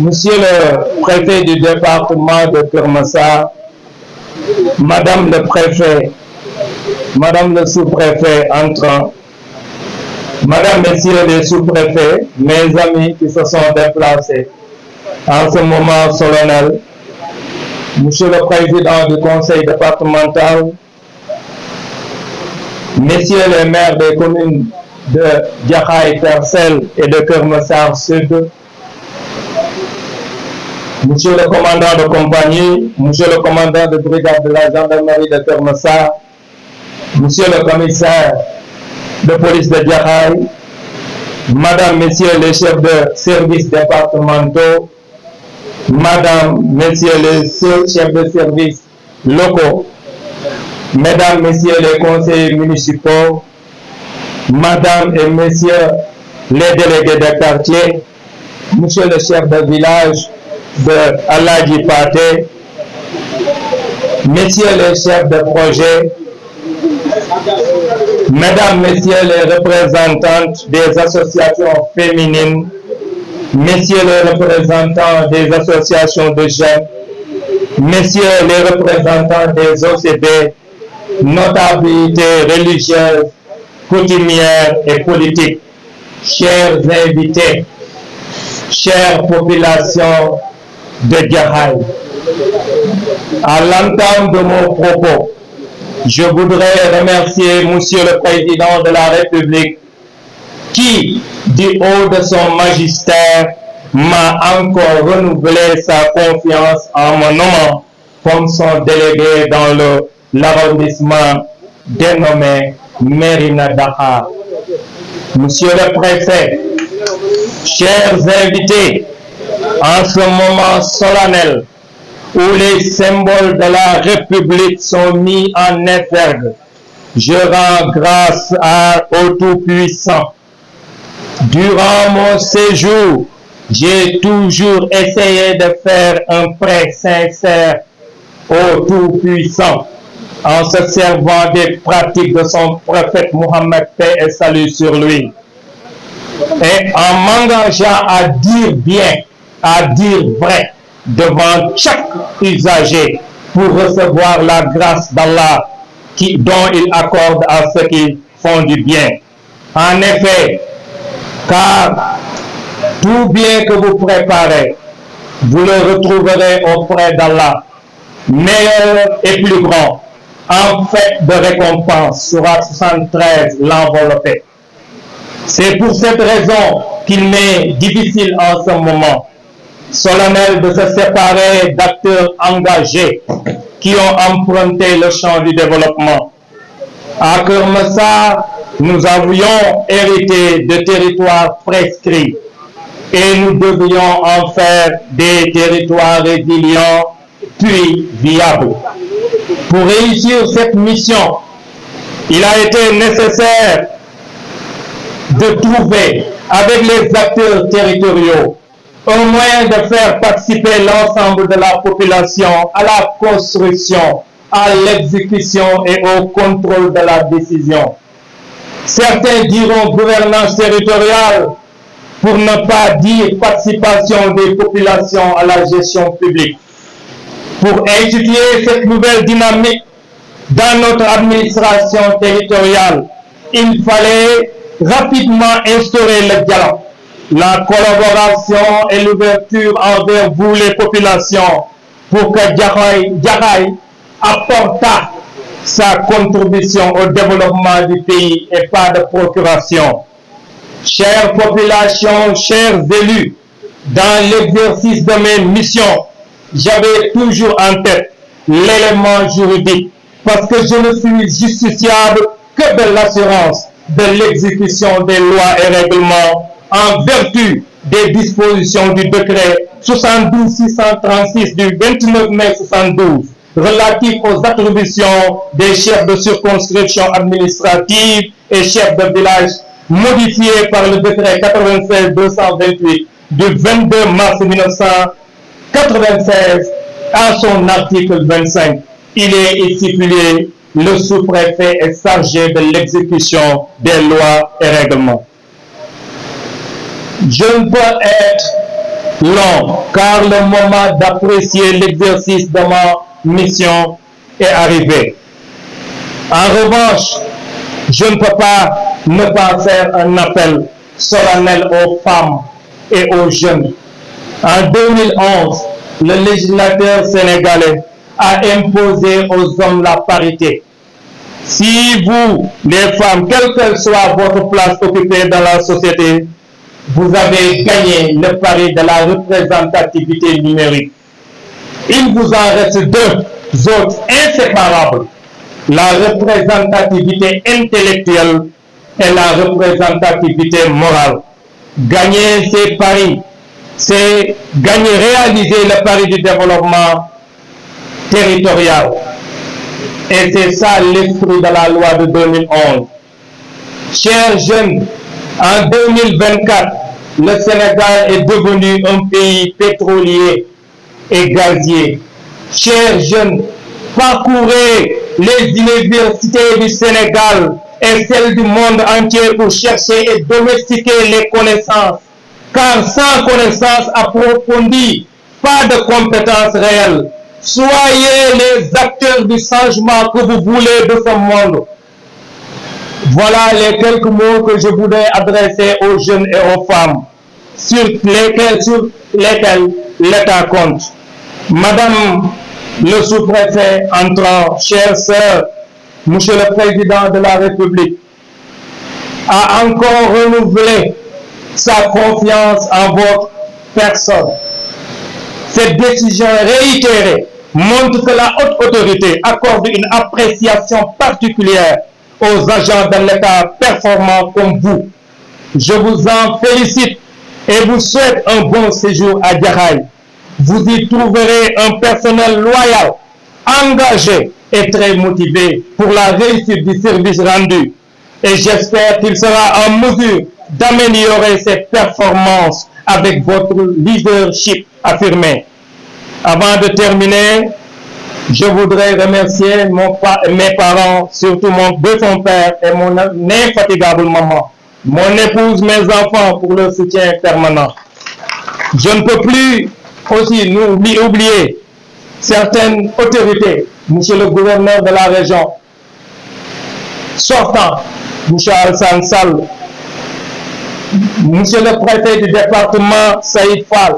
Monsieur le préfet du département de Keur-Massar, Madame le préfet, Madame le sous-préfet entrant, Madame, Messieurs les sous-préfets, mes amis qui se sont déplacés en ce moment solennel, Monsieur le président du conseil départemental, Messieurs les maires des communes de Jaxaay, Tercel et de Keur-Massar Sud, Monsieur le commandant de compagnie, Monsieur le commandant de brigade de la gendarmerie de Keur-Massar, Monsieur le commissaire de police de Jaxaay, Madame, Messieurs les chefs de services départementaux, Madame, Messieurs les chefs de services locaux, Mesdames, Messieurs les conseillers municipaux, Madame et Messieurs les délégués de quartier, Monsieur le chef de village de Aladji Paté, Messieurs les chefs de projet, Mesdames, Messieurs les représentantes des associations féminines, Messieurs les représentants des associations de jeunes, Messieurs les représentants des OCD, notabilités religieuses, coutumières et politiques, chers invités, chère population de Jaxaay, à l'entame de mon propos, je voudrais remercier Monsieur le Président de la République qui, du haut de son magistère, m'a encore renouvelé sa confiance en me nommant comme son délégué dans l'arrondissement dénommé Mérina Dakhar. Monsieur le préfet, chers invités, en ce moment solennel où les symboles de la République sont mis en exergue, je rends grâce au Tout-Puissant. Durant mon séjour, j'ai toujours essayé de faire un prêt sincère au Tout-Puissant en se servant des pratiques de son prophète Mohammed, paix et salut sur lui, et en m'engageant à dire bien, à dire vrai devant chaque usager pour recevoir la grâce d'Allah dont il accorde à ceux qui font du bien. En effet, car tout bien que vous préparez, vous le retrouverez auprès d'Allah, meilleur et plus grand, en fait de récompense. Sourate 73 l'enveloppé. C'est pour cette raison qu'il m'est difficile en ce moment solennel de se séparer d'acteurs engagés qui ont emprunté le champ du développement. À Keur-Massar, nous avions hérité de territoires prescrits et nous devions en faire des territoires résilients puis viables. Pour réussir cette mission, il a été nécessaire de trouver avec les acteurs territoriaux un moyen de faire participer l'ensemble de la population à la construction, à l'exécution et au contrôle de la décision. Certains diront gouvernance territoriale pour ne pas dire participation des populations à la gestion publique. Pour instituer cette nouvelle dynamique dans notre administration territoriale, il fallait rapidement instaurer le dialogue, la collaboration et l'ouverture envers vous les populations pour que Jaxaay apporta sa contribution au développement du pays et pas de procuration. Chères populations, chers élus, dans l'exercice de mes missions, j'avais toujours en tête l'élément juridique parce que je ne suis justiciable que de l'assurance de l'exécution des lois et règlements en vertu des dispositions du décret 72-636 du 29 mai 72 relatif aux attributions des chefs de circonscription administrative et chefs de village modifié par le décret 96-228 du 22 mars 1996 à son article 25. Il est stipulé: le sous-préfet est chargé de l'exécution des lois et règlements. Je ne peux être long, car le moment d'apprécier l'exercice de ma mission est arrivé. En revanche, je ne peux pas ne pas faire un appel solennel aux femmes et aux jeunes. En 2011, le législateur sénégalais a imposé aux hommes la parité. Si vous, les femmes, quelle que soit votre place occupée dans la société, vous avez gagné le pari de la représentativité numérique. Il vous en reste deux autres inséparables, la représentativité intellectuelle et la représentativité morale. Gagner ces paris, c'est réaliser le pari du développement territorial. Et c'est ça l'esprit de la loi de 2011. Chers jeunes, en 2024, le Sénégal est devenu un pays pétrolier et gazier. Chers jeunes, parcourez les universités du Sénégal et celles du monde entier pour chercher et domestiquer les connaissances. Car sans connaissances approfondies, pas de compétences réelles. Soyez les acteurs du changement que vous voulez de ce monde. Voilà les quelques mots que je voudrais adresser aux jeunes et aux femmes, sur lesquels l'État compte. Madame le sous-préfet entrant, chère sœur, Monsieur le Président de la République, a encore renouvelé sa confiance en votre personne. Cette décision réitérée montre que la haute autorité accorde une appréciation particulière aux agents de l'État performants comme vous. Je vous en félicite et vous souhaite un bon séjour à Jaxaay. Vous y trouverez un personnel loyal, engagé et très motivé pour la réussite du service rendu. Et j'espère qu'il sera en mesure d'améliorer ses performances avec votre leadership affirmé. Avant de terminer, je voudrais remercier mes parents, surtout mon défunt père et mon infatigable maman, mon épouse, mes enfants pour leur soutien permanent. Je ne peux plus aussi oublier certaines autorités, monsieur le gouverneur de la région, sortant, monsieur Alassane Sall, monsieur le préfet du département Saïd Fall,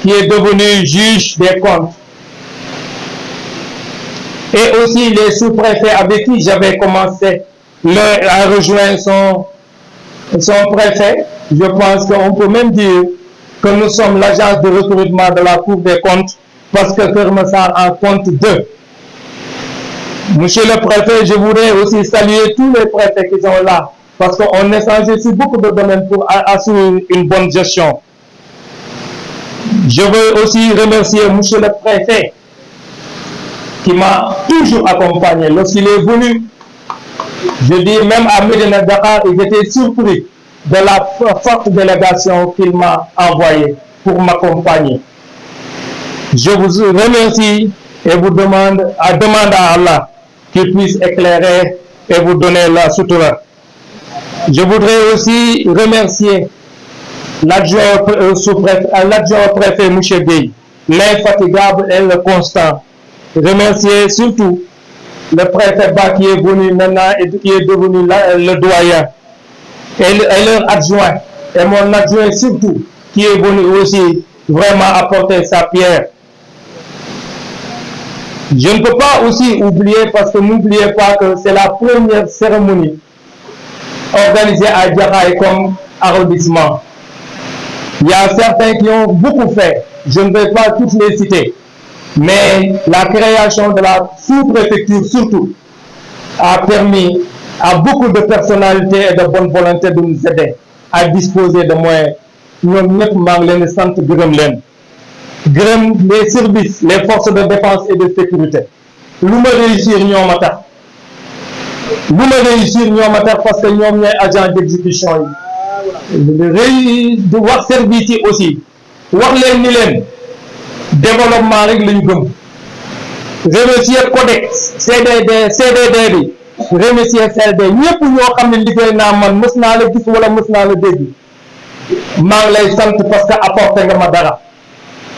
qui est devenu juge des comptes, et aussi les sous-préfets avec qui j'avais commencé à rejoindre son préfet. Je pense qu'on peut même dire que nous sommes l'agence de recrutement de la Cour des comptes parce que Keur Massar en compte 2. Monsieur le préfet, je voudrais aussi saluer tous les préfets qui sont là parce qu'on échange sur beaucoup de domaines pour assurer une bonne gestion. Je veux aussi remercier monsieur le préfet qui m'a toujours accompagné lorsqu'il est venu. Je dis même à Médina Dakar, ils étaient surpris de la forte délégation qu'il m'a envoyée pour m'accompagner. Je vous remercie et vous demande à Allah qu'il puisse éclairer et vous donner la sutura. Je voudrais aussi remercier l'adjoint au préfet M. Gueye, l'infatigable et le constant. Remercier surtout le préfet Ba qui est venu maintenant et qui est devenu le doyen, et leur adjoint, et mon adjoint surtout, qui est venu aussi vraiment apporter sa pierre. Je ne peux pas aussi oublier, parce que n'oubliez pas que c'est la première cérémonie organisée à Jaxaay comme arrondissement. Il y a certains qui ont beaucoup fait, je ne vais pas toutes les citer, mais la création de la sous-préfecture surtout a permis à beaucoup de personnalités et de bonne volonté de nous aider à disposer de moyens. Nous les services, les forces de défense et de sécurité. Nous réussir parce que nous sommes agents d'exécution. De voir service aussi. Voir les développement rek lañu gëm. Remercier Codex CDD bi, remercier CLD ñepp ñoo xamné liggéey na man mëss na la gis wala mëss na la dégg. Ma ngi lay sant parce que apporté nga ma dara.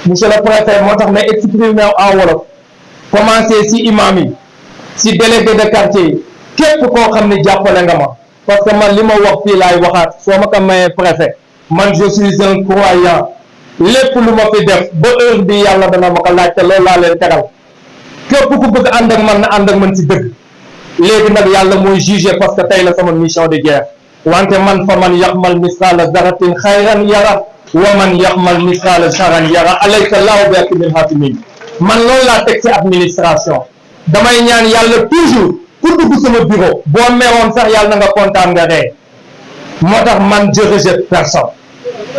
monsieur le préfet moo tax ma exprimer en wolof commencé si imam yi si délégué de quartier képp koo xam ne jàppale nga ma parce que man li ma wax fii laay waxaat soo ma ko mayee préfet man je suis un croyant lépp lu ma fi def ba heure bi yàlla dana ma ko laaj te loolu laa leen tegal képp ku bëgg ànd ak man na ànd ak man si dëgg léegi nag yàlla mooy juger parce que tey la sama mission de guerre wante man fa man yaxmal misqaala zaratin xayran yara wa man yaxmal misqaala charran yara alayka laahu bi hakimin hakimin man loolu laa teg ci administration damay ñaan yàlla toujours ku dugg sama bureau boo meewoon sax yàlla na nga kontaan nga ree moo tax man je rejette personne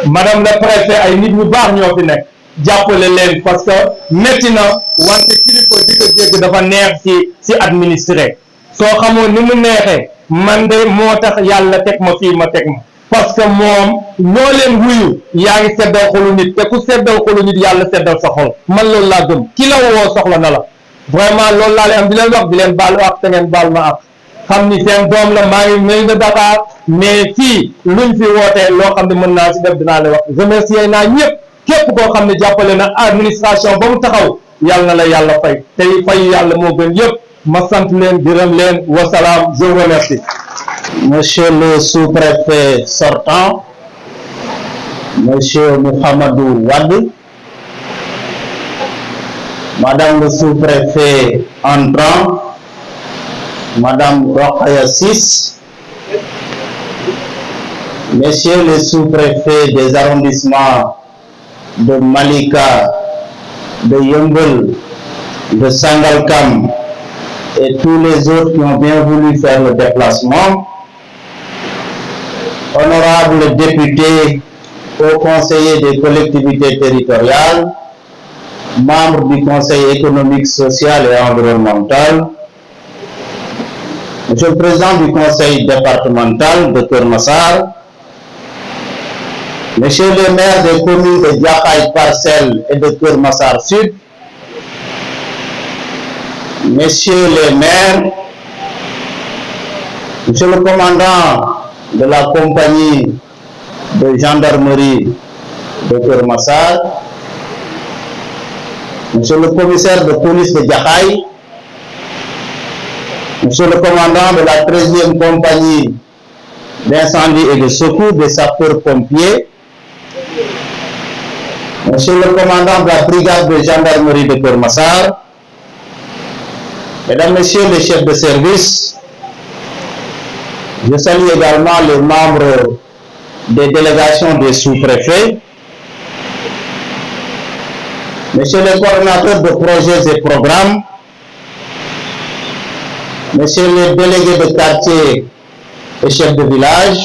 madame le préfet ay nit ñu baax ñoo fi nekk jàppale leen parce que métti na wante kilifa di ko dégg dafa neex ci administré soo xamoon ni mu neexee man de moo tax yàlla teg ma fii ma teg ma parce que moom ñoo leen wuyu yaa ngi seddal xolu nit te ku seddal xolu nit yàlla seddal sa xol man loolu laa gëm ki la woo soxla na la vraiment loolu laa leen am di leen wax di leen baalu ak te ngeen baal ma ak xam ni seen doom la maa ngi mel na Dakar mais fii luñ fi wootee loo xam ne mën naa si def dinaa leen wax remercier naa ñëpp képp koo xam ne jàppale na administration ba mu taxaw yàlla na la yàlla fay tey fay yàlla moo gën yëpp ma sant leen gërëm leen wasalaam je vous remercie. Monsieur le sous-préfet sortant, Monsieur Mouhamadou Wade, Madame le sous-préfet entrant, Madame Rokhaya Ciss, Messieurs les sous-préfets des arrondissements de Malika, de Yeumbeul, de Sangalkam et tous les autres qui ont bien voulu faire le déplacement, honorables députés, hauts conseillers des collectivités territoriales, membres du Conseil économique, social et environnemental, Monsieur le Président du Conseil départemental de Keur Massar, Messieurs les maires des communes de Jaxaay Parcelles et de Keur Massar Sud, Messieurs les maires, Monsieur le commandant de la compagnie de gendarmerie de Keur Massar, Monsieur le commissaire de police de Jaxaay, Monsieur le commandant de la 13e compagnie d'incendie et de secours des sapeurs-pompiers, Monsieur le commandant de la brigade de gendarmerie de Keur Massar, Mesdames, Messieurs les chefs de service, je salue également les membres des délégations des sous-préfets, Messieurs les coordonnateurs de projets et programmes, Messieurs les délégués de quartier et chefs de village,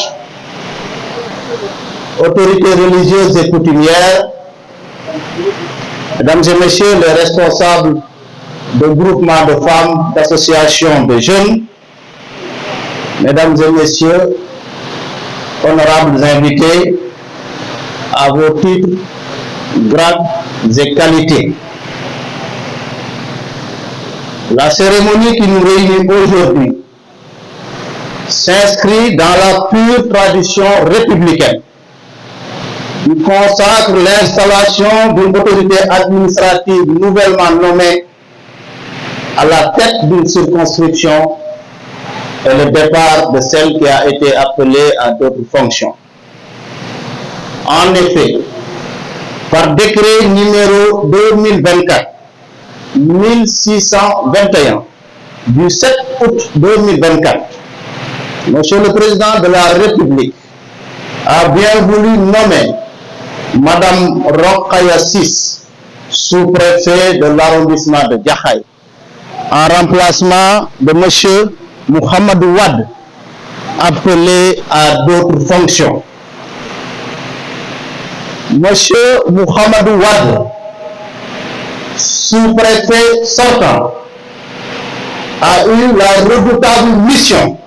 autorités religieuses et coutumières, Mesdames et Messieurs les responsables de groupements de femmes, d'associations de jeunes, Mesdames et Messieurs, honorables invités, à vos titres, grades et qualités. La cérémonie qui nous réunit aujourd'hui s'inscrit dans la pure tradition républicaine qui consacre l'installation d'une autorité administrative nouvellement nommée à la tête d'une circonscription et le départ de celle qui a été appelée à d'autres fonctions. En effet, par décret numéro 2024-1621 du 7 août 2024, Monsieur le Président de la République a bien voulu nommer Madame Rokhaya Ciss, sous-préfet de l'arrondissement de Jaxaay, en remplacement de Monsieur Mouhamadou Wade, appelé à d'autres fonctions. Monsieur Mouhamadou Wade, sous-préfet sortant, a eu la redoutable mission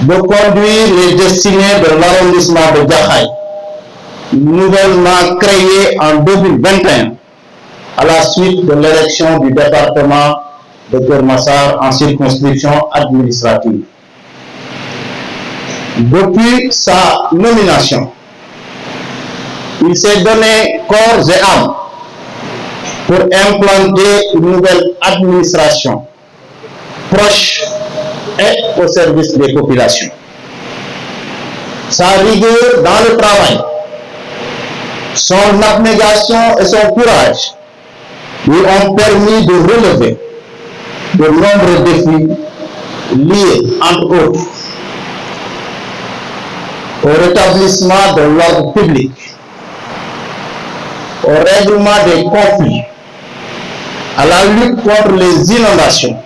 de conduire les destinées de l'arrondissement de Jaxaay, nouvellement créé en 2021 à la suite de l'élection du département de Keur Massar en circonscription administrative. Depuis sa nomination, il s'est donné corps et âme pour implanter une nouvelle administration proche et au service des populations. Sa rigueur dans le travail, son abnégation et son courage lui ont permis de relever de nombreux défis liés, entre autres, au rétablissement de l'ordre public, au règlement des conflits, à la lutte contre les inondations,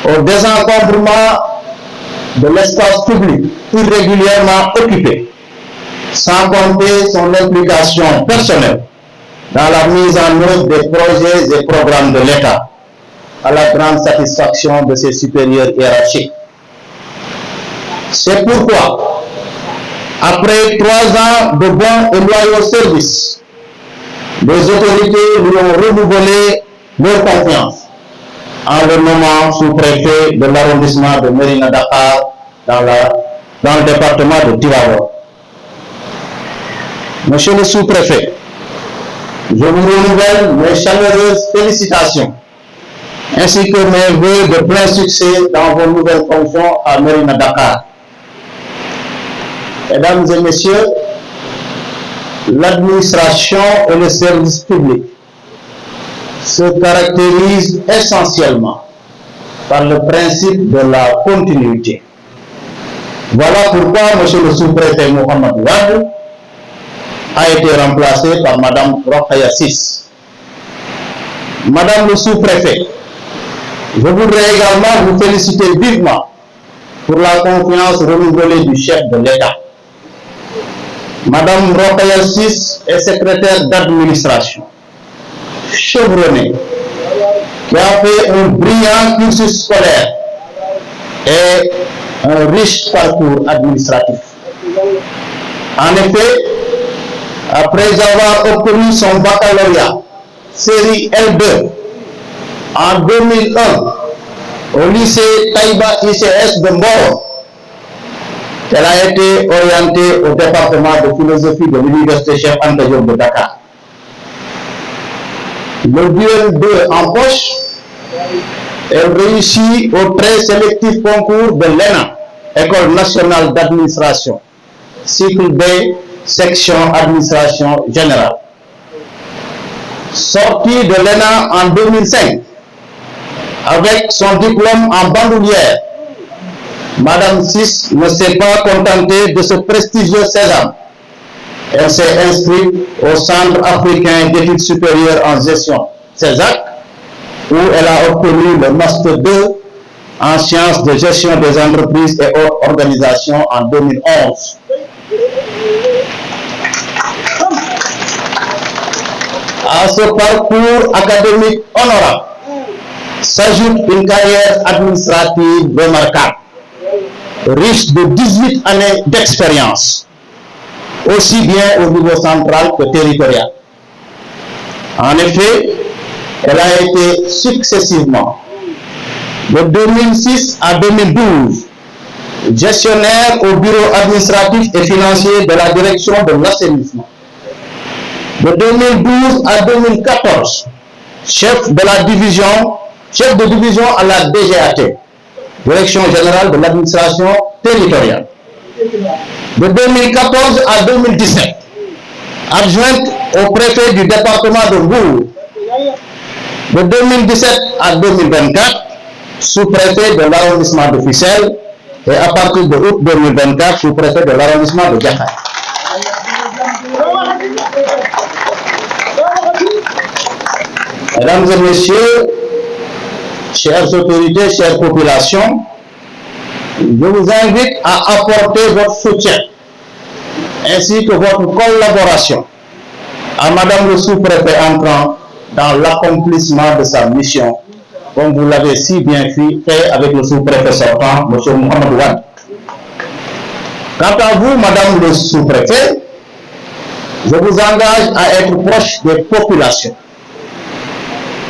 au désencombrement de l'espace public irrégulièrement occupé, sans compter son implication personnelle dans la mise en œuvre des projets et programmes de l'État, à la grande satisfaction de ses supérieurs hiérarchiques. C'est pourquoi, après 3 ans de bons et loyaux services, les autorités lui ont renouvelé leur confiance en le nommant sous-préfet de l'arrondissement de Mérina Dakhar dans le département de Tivaouane. Monsieur le sous-préfet, je vous renouvelle mes chaleureuses félicitations ainsi que mes vœux de plein succès dans vos nouvelles fonctions à Mérina Dakhar. Mesdames et messieurs, l'administration et le service public se caractérisent essentiellement par le principe de la continuité. Voilà pourquoi monsieur le sous-préfet Mohamed Wade a été remplacé par madame Rokhaya Ciss. Madame le sous-préfet, je voudrais également vous féliciter vivement pour la confiance renouvelée du chef de l'État. Madame Rokhaya Ciss est secrétaire d'administration, chevronnée, qui a fait un brillant cursus scolaire et un riche parcours administratif. En effet, après avoir obtenu son baccalauréat série L2 en 2001 au lycée Taïba ICS de Mboro, elle a été orientée au département de philosophie de l'université Cheikh Anta Diop de Dakar. Le duel 2 en poche, elle réussit au très sélectif concours de l'ENA, École nationale d'administration, cycle B, section administration générale. Sortie de l'ENA en 2005, avec son diplôme en bandoulière, Madame Ciss ne s'est pas contentée de ce prestigieux sésame. Elle s'est inscrite au Centre africain d'études supérieures en gestion, CESAC, où elle a obtenu le Master 2 en sciences de gestion des entreprises et autres organisations en 2011. À ce parcours académique honorable s'ajoute une carrière administrative remarquable, riche de 18 années d'expérience, aussi bien au niveau central que territorial. En effet, elle a été successivement, de 2006 à 2012, gestionnaire au bureau administratif et financier de la direction de l'assainissement. De 2012 à 2014, chef de division à la DGAT, Direction générale de l'administration territoriale. De 2014 à 2017, adjointe au préfet du département de Mbour. De 2017 à 2024, sous-préfet de l'arrondissement de Fissel, et à partir de août 2024, sous-préfet de l'arrondissement de Diakhar. Mesdames et messieurs, chères autorités, chères populations, je vous invite à apporter votre soutien ainsi que votre collaboration à Madame le sous-préfet entrant dans l'accomplissement de sa mission, comme vous l'avez si bien fait avec le sous-préfet sortant, M. Mohamed Wade. Quant à vous, Madame le sous-préfet, je vous engage à être proche des populations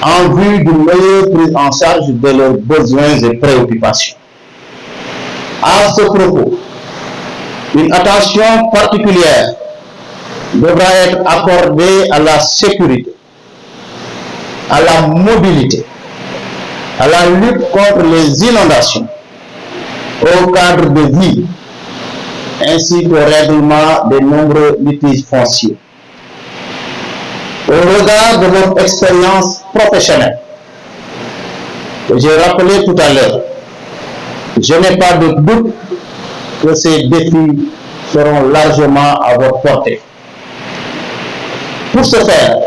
en vue d'une meilleure prise en charge de leurs besoins et préoccupations. À ce propos, une attention particulière devra être accordée à la sécurité, à la mobilité, à la lutte contre les inondations, au cadre de vie, ainsi qu'au règlement des nombreux litiges fonciers. Au regard de votre expérience professionnelle, que j'ai rappelé tout à l'heure, je n'ai pas de doute que ces défis seront largement à votre portée. Pour ce faire,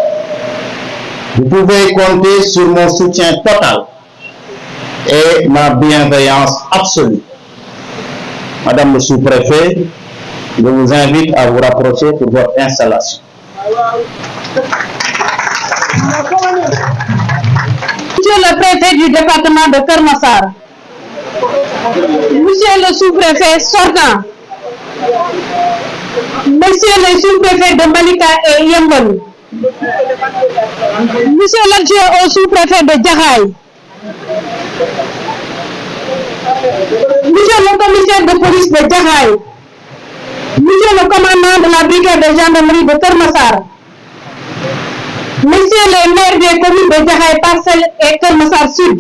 vous pouvez compter sur mon soutien total et ma bienveillance absolue. Madame le sous-préfet, je vous invite à vous rapprocher pour votre installation. Monsieur le préfet du département de Keur Massar, monsieur le sous-préfet sortant, monsieur le sous-préfet de Malika et Yeumbeul, monsieur l'adjoint au sous-préfet de Jaxaay, monsieur le commissaire de police de Jaxaay, monsieur le commandant de la brigade de gendarmerie de Keur Massar, messieurs les maires des communes de Jaxaay, Parcelles et Keur Massar Sud,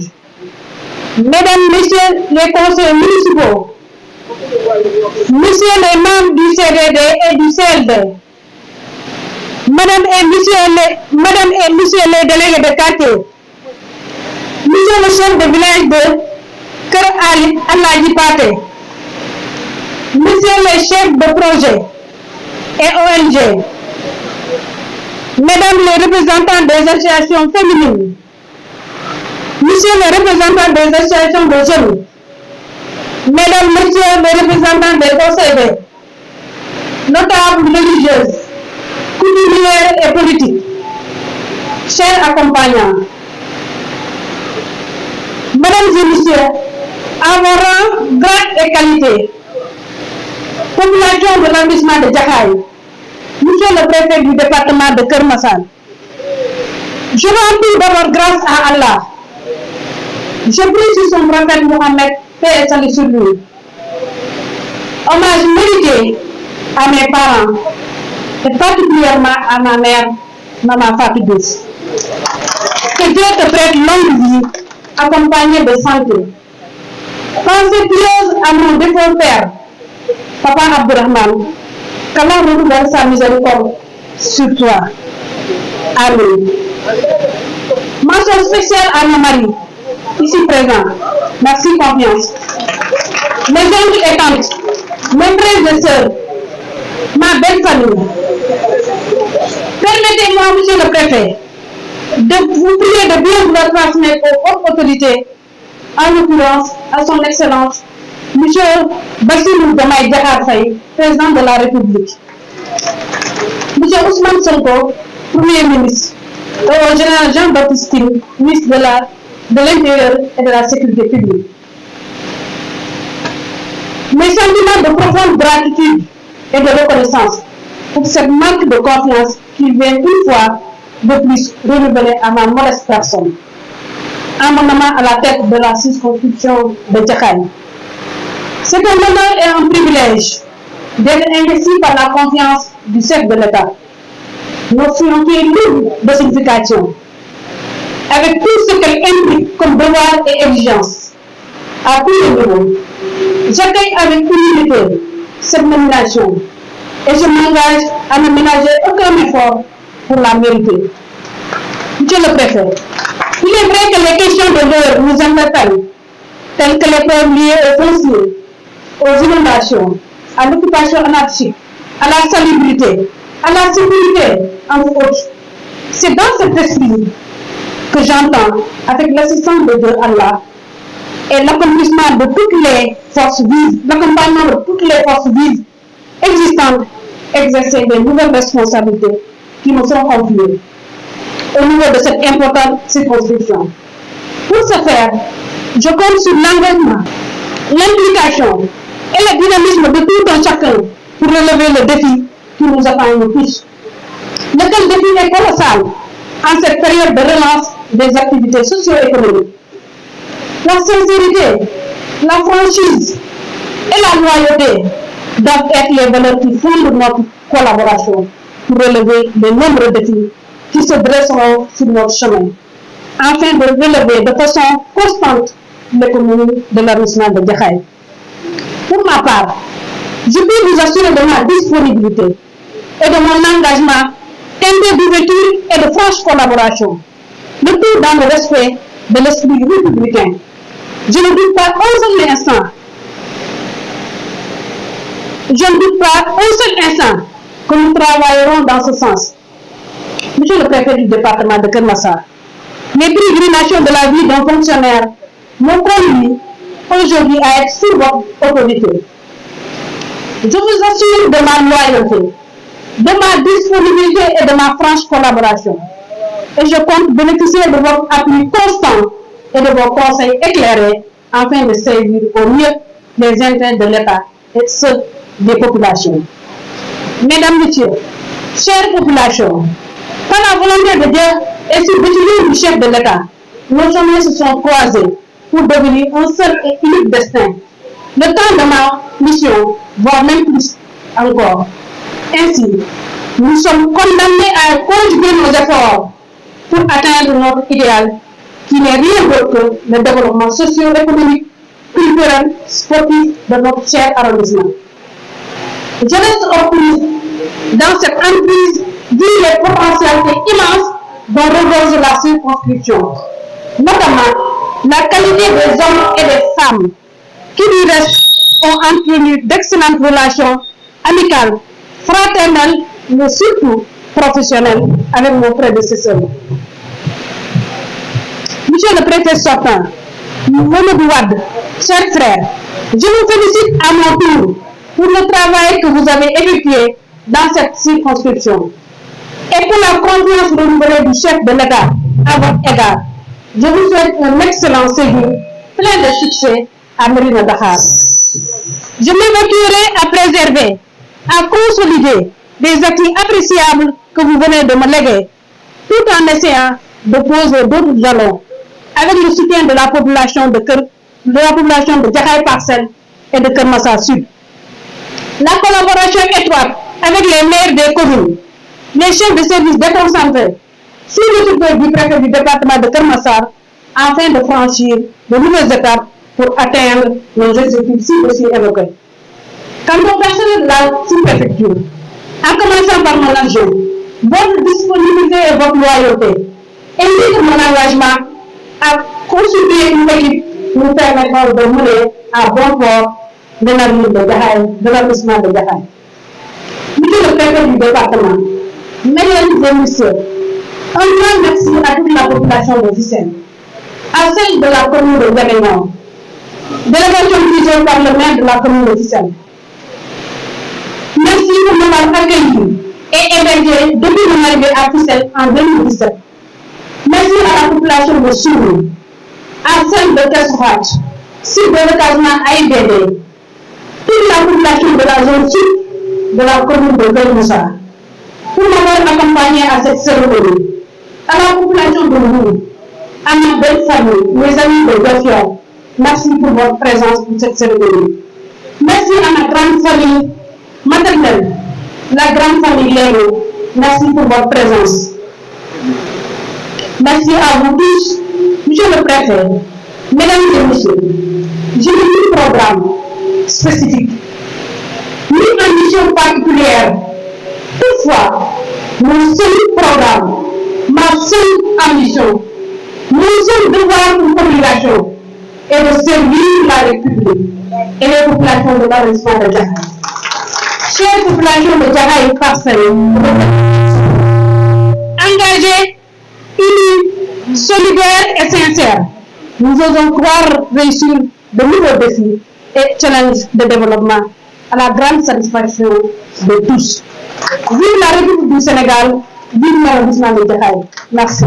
mesdames, messieurs les conseillers municipaux, messieurs les membres du CDD et du CLD, madame et messieurs les délégués de quartier, monsieur le chef de village de Kër Alhaji Pathé, messieurs les chefs de projet et ONG, mesdames les représentants des associations féminines, messieurs les représentants des associations de jeunes, mesdames, messieurs les représentants des conseillers, notables religieuses, coutumières et politiques, chers accompagnants, mesdames et messieurs, à vos rangs, grades et qualités, population de l'arrondissement de Jaxaay, monsieur le préfet du département de Keur Massar, je rends tout d'abord grâce à Allah. Je prie sur son prophète Mohammed, paix et salut sur lui. Hommage mérité à mes parents, et particulièrement à ma mère, Maman Fatou Diouf. Que Dieu te prête longue vie, accompagnée de santé. Pensez pieuse à mon défunt père, Papa Abdourahmane, qu'Allah renouvelle sa miséricorde sur toi. Amen. Mention spéciale à nos maris, ici présents. Merci, confiance. Mes oncles et tantes, mes frères et sœurs, ma belle famille, permettez-moi, monsieur le préfet, de vous prier de bien vouloir transmettre aux hautes autorités, en l'occurrence à son excellence, monsieur Bassirou Diomaye Diakhar Faye, président de la République, monsieur Ousmane Sonko, premier ministre, et au général Jean-Baptiste Tine, ministre de l'Intérieur et de la Sécurité publique. Mes sentiments de profonde gratitude et de reconnaissance pour cette marque de confiance qui vient une fois de plus renouveler à ma modeste personne, en mon nommant à la tête de la circonscription de Jaxaay. C'est un honneur et un privilège d'être investi par la confiance du chef de l'État. Notion qui est lourde de signification, avec tout ce qu'elle implique comme devoir et exigence, à tous les niveaux. J'accueille avec humilité cette nomination et je m'engage à ne ménager aucun effort pour la mériter. Monsieur le préfet, il est vrai que les questions de l'heure nous interpellent, telles que les problèmes liés aux fonciers, aux inondations, à l'occupation anarchique, à la salubrité, à la sécurité, entre autres. C'est dans cet esprit que j'entends, avec l'assistance de Dieu Allah, et l'accomplissement de toutes les forces vives, l'accompagnement de toutes les forces vives existantes, exercer de nouvelles responsabilités qui me sont confiées au niveau de cette importante circonscription. Pour ce faire, je compte sur l'engagement, l'implication et le dynamisme de tout un chacun pour relever le défi qui nous attend le plus. Lequel défi est colossal en cette période de relance des activités socio-économiques. La sincérité, la franchise et la loyauté doivent être les valeurs qui fondent notre collaboration pour relever les nombreux défis qui se dresseront sur notre chemin. afin de relever de façon constante l'économie de l'arrondissement de Jaxaay. Pour ma part, je peux vous assurer de ma disponibilité et de mon engagement teinté d'ouverture et de franche collaboration, le tout dans le respect de l'esprit républicain. Je ne doute pas un seul instant que nous travaillerons dans ce sens. Monsieur le préfet du département de Keur Massar, les pérégrinations de la vie d'un fonctionnaire m'ont conduit aujourd'hui à être sous votre autorité. Je vous assure de ma loyauté, de ma disponibilité et de ma franche collaboration. Et je compte bénéficier de votre appui constant et de vos conseils éclairés afin de servir au mieux les intérêts de l'État et ceux des populations. Mesdames, Messieurs, chères populations, par la volonté de Dieu et sous le du chef de l'État, nos chemins se sont croisés pour devenir un seul et unique destin. Le temps de ma mission, voire même plus encore. Ainsi, nous sommes condamnés à conjuguer nos efforts pour atteindre notre idéal, qui n'est rien d'autre que le développement socio-économique, culturel, sportif de notre cher arrondissement. Je reste optimiste dans cette entreprise vu les potentialités immenses dont regorge la circonscription, notamment la qualité des hommes et des femmes qui du reste ont entretenu d'excellentes relations amicales, fraternelles, mais surtout professionnelles avec mon prédécesseur. Monsieur le préfet sortant, Mamadou Wade, chers frères, je vous félicite à mon tour pour le travail que vous avez effectué dans cette circonscription et pour la confiance renouvelée du chef de l'État à votre égard. Je vous souhaite un excellent séjour, plein de succès à Mérina Dakhar. Je m'évertuerai à préserver, à consolider des acquis appréciables que vous venez de me léguer, tout en essayant de poser d'autres jalons avec le soutien de la population de Jaxaay Parcelles et de Keur Massar Sud. La collaboration étroite avec les maires des communes, les chefs de services déconcentrés, sous le soutien du préfet du département de Keur Massar, afin de franchir de nouvelles étapes pour atteindre nos objectifs ci-dessus évoqués. Quant au personnel de la sous-préfecture, en commençant par mon adjoint, votre disponibilité et votre loyauté, ainsi que mon engagement à constituer une équipe nous permettront de mener à bon port de l'avenir de l'arrondissement de Jaxaay. Monsieur le préfet du département, mesdames et messieurs, un grand merci à toute la population de Fissel, à celle de la commune de Ndiaganiao, délégation dirigée par le maire de la commune de Fissel. Merci pour m'avoir accueilli et hébergé depuis mon arrivée à Fissel en 2017. Merci à la population de Sourou, à celle de Kessorat, site de recasement AIBD, toute la population de la zone sud de la commune de Keur Massar, pour m'avoir accompagné à cette cérémonie, à la population de Mbour, à ma belle famille, mes amis de Diofior, merci pour votre présence pour cette cérémonie. Merci à ma grande famille maternelle, la grande famille Léo, merci pour votre présence. Merci à vous tous, monsieur le préfet, mesdames et messieurs. Je n'ai ni programme spécifique, ni ambition particulière. Toutefois, mon seul programme, ma seule ambition, mon seul devoir pour population est de servir la République et les populations de l'arrondissement de Jaxaay. Chères populations de Jaxaay Parcelles, engagées, unis, solidaires et sincères, nous osons croire réussir de nouveaux défis et challenges de développement à la grande satisfaction de tous. Vive la République du Sénégal, vive l'arrondissement de Jaxaay. Merci.